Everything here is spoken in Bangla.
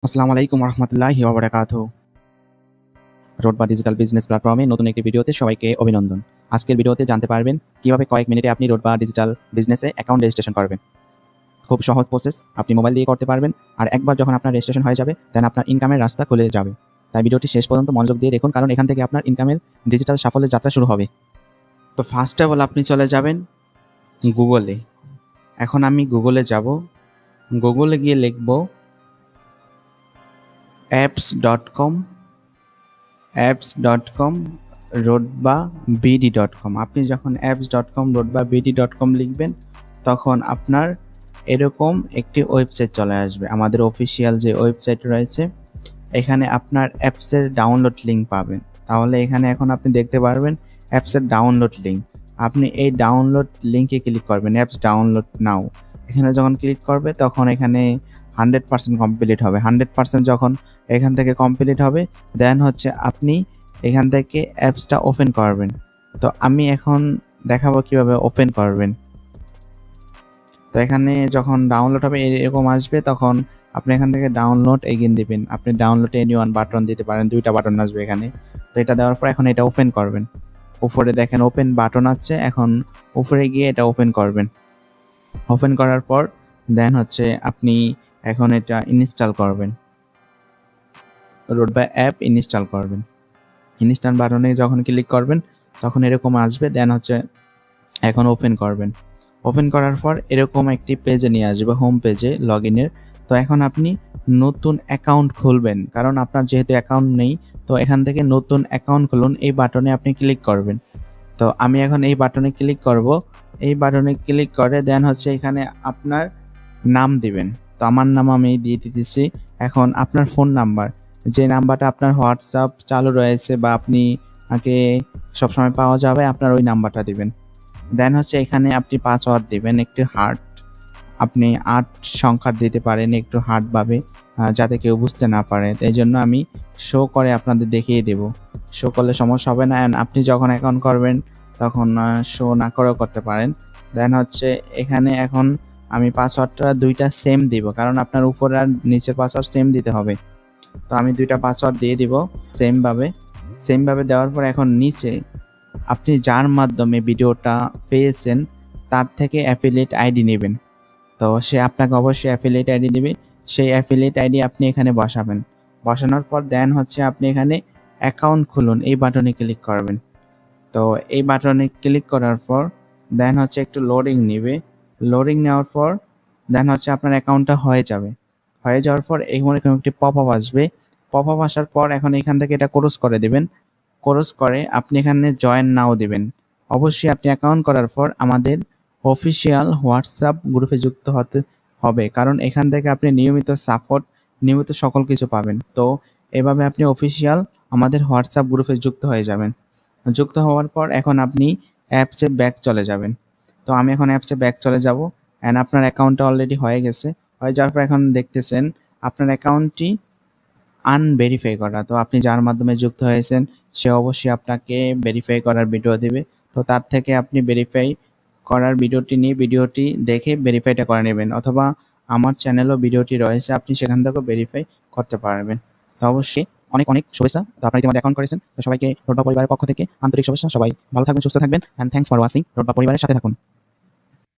আসসালামু আলাইকুম রহমতুল্লাহি ওয়া বারাকাতুহু। রোডবা ডিজিটাল বিজনেস প্ল্যাটফর্মে নতুন একটি ভিডিওতে সবাইকে অভিনন্দন। আজকের ভিডিওতে জানতে পারবেন কিভাবে কয়েক মিনিটে আপনি রোডবা ডিজিটাল বিজনেসে অ্যাকাউন্ট রেজিস্ট্রেশন করবেন। খুব সহজ প্রসেস, আপনি মোবাইল দিয়ে করতে পারবেন। আর একবার যখন আপনার রেজিস্ট্রেশন হয়ে যাবে দেন আপনার ইনকামের রাস্তা খুলে যাবে। তাই ভিডিওটি শেষ পর্যন্ত মনোযোগ দিয়ে দেখুন, কারণ এখান থেকে আপনার ইনকামের ডিজিটাল সাফল্যের যাত্রা শুরু হবে। তো ফার্স্ট অফ অল আপনি চলে যাবেন গুগলে। এখন আমি গুগলে যাব। গুগলে গিয়ে লিখব apps.com rodba.bd.com। আপনি যখন apps.com rodba.bd.com লিখবেন তখন আপনার এরকম একটি ওয়েবসাইট চলে আসবে। আমাদের অফিসিয়াল যে ওয়েবসাইট রয়েছে এখানে আপনার অ্যাপসের ডাউনলোড লিঙ্ক পাবেন। তাহলে এখানে এখন আপনি দেখতে পারবেন অ্যাপসের ডাউনলোড লিঙ্ক। আপনি এই ডাউনলোড লিঙ্কে ক্লিক করবেন, অ্যাপস ডাউনলোড নাও। এখানে যখন ক্লিক করবে তখন এখানে 100% কমপ্লিট হবে। 100% যখন এখান থেকে কমপ্লিট হবে দেন হচ্ছে আপনি এখান থেকে অ্যাপসটা ওপেন করবেন। তো আমি এখন দেখাবো কিভাবে ওপেন করবেন। তো এখানে যখন ডাউনলোড হবে এরকম আসবে, তখন আপনি এখান থেকে ডাউনলোড এগিয়ে দিবেন। আপনি ডাউনলোড এনি1 বাটন দিতে পারেন, 2টা বাটন আসবে এখানে। তো এটা দেওয়ার পর এখন এটা ওপেন করবেন। উপরে দেখেন ওপেন বাটন আছে, এখন উপরে গিয়ে এটা ওপেন করবেন। ওপেন করার পর দেন হচ্ছে আপনি এখন এটা ইনস্টল করবেন, রোডবা অ্যাপ ইনস্টল করবেন। ইনস্টল বাটনে যখন ক্লিক করবেন তখন এরকম আসবে, দেন হচ্ছে এখন ওপেন করবেন। ওপেন করার পর এরকম একটি পেজে নিয়ে আসবে, হোম পেজে লগ ইনের। তো এখন আপনি নতুন অ্যাকাউন্ট খুলবেন, কারণ আপনার যেহেতু অ্যাকাউন্ট নেই। তো এখান থেকে নতুন অ্যাকাউন্ট খুলুন, এই বাটনে আপনি ক্লিক করবেন। তো আমি এখন এই বাটনে ক্লিক করব। এই বাটনে ক্লিক করে দেন হচ্ছে এখানে আপনার নাম দিবেন। তো আমার নাম আমি দিয়ে দিতেছি। এখন আপনার ফোন নাম্বার, যে নাম্বারটা আপনার হোয়াটসঅ্যাপ চালু রয়েছে বা আপনি আগে সবসময় পাওয়া যাবে, আপনার ওই নাম্বারটা দিবেন। দেন হচ্ছে এখানে আপনি পাসওয়ার্ড দিবেন, একটি হার্ট, আপনি 8 সংখ্যার দিতে পারেন একটু হার্ডভাবে, যাতে কেউ বুঝতে না পারে। এই জন্য আমি শো করে আপনাদের দেখিয়ে দেব। শো করলে সমস্যা হবে না। অ্যান্ড আপনি যখন অ্যাকাউন্ট করবেন তখন শো না করেও করতে পারেন। দেন হচ্ছে এখানে এখন আমি পাসওয়ার্ডটা 2টা সেম দিব, কারণ আপনার উপর আর নিচের পাসওয়ার্ড সেম দিতে হবে। তো আমি 2টা পাসওয়ার্ড দিয়ে দিব সেমভাবে দেওয়ার পর এখন নিচে আপনি যার মাধ্যমে ভিডিওটা পেয়েছেন তার থেকে অ্যাফিলিয়েট আইডি নেবেন। তো সে আপনাকে অবশ্যই অ্যাফিলিয়েট আইডি দেবে, সেই অ্যাফিলিয়েট আইডি আপনি এখানে বসাবেন। বসানোর পর দেন হচ্ছে আপনি এখানে অ্যাকাউন্ট খুলুন, এই বাটনে ক্লিক করবেন। তো এই বাটনে ক্লিক করার পর দেন হচ্ছে একটু লোডিং নেবে। লোডিং নেওয়ার পর দেন হচ্ছে আপনার অ্যাকাউন্টটা হয়ে যাবে। হয়ে যাওয়ার পর এখানে একটি পপ আপ আসবে। পপ আপ আসার পর এখন এখান থেকে এটা ক্লোজ করে দেবেন। ক্লোজ করে আপনি এখানে জয়েন নাও দিবেন। অবশ্যই আপনি অ্যাকাউন্ট করার পর আমাদের অফিসিয়াল হোয়াটসঅ্যাপ গ্রুপে যুক্ত হতে হবে, কারণ এখান থেকে আপনি নিয়মিত সাপোর্ট, নিয়মিত সকল কিছু পাবেন। তো এভাবে আপনি অফিসিয়াল আমাদের হোয়াটসঅ্যাপ গ্রুপে যুক্ত হয়ে যাবেন। যুক্ত হওয়ার পর এখন আপনি অ্যাপসে ব্যাক চলে যাবেন। তো আমি এখন অ্যাপসে ব্যাক চলে যাব। অ্যান্ড আপনার অ্যাকাউন্টটা অলরেডি হয়ে গেছে। হয়ে যাওয়ার পর এখন দেখতেছেন আপনার অ্যাকাউন্টটি আনভেরিফাই করা। তো আপনি যার মাধ্যমে যুক্ত হয়েছেন সে অবশ্যই আপনাকে ভেরিফাই করার ভিডিও দেবে। তো তার থেকে আপনি ভেরিফাই করার ভিডিওটি নিয়ে ভিডিওটি দেখে ভেরিফাইটা করে নেবেন, অথবা আমার চ্যানেলও ভিডিওটি রয়েছে, আপনি সেখান থেকেও ভেরিফাই করতে পারবেন। তো অবশ্যই অনেক অনেক শুভেচ্ছা। তো আপনারা ইতিমধ্যে অ্যাকাউন্ট করেছেন, তো সবাইকে রোডবা পরিবারের পক্ষ থেকে আন্তরিক শুভেচ্ছা। সবাই ভালো থাকবেন, সুস্থ থাকবেন, অ্যান্ড থ্যাংকস ফর ওয়াচিং। রোডবা পরিবারের সাথে থাকুন।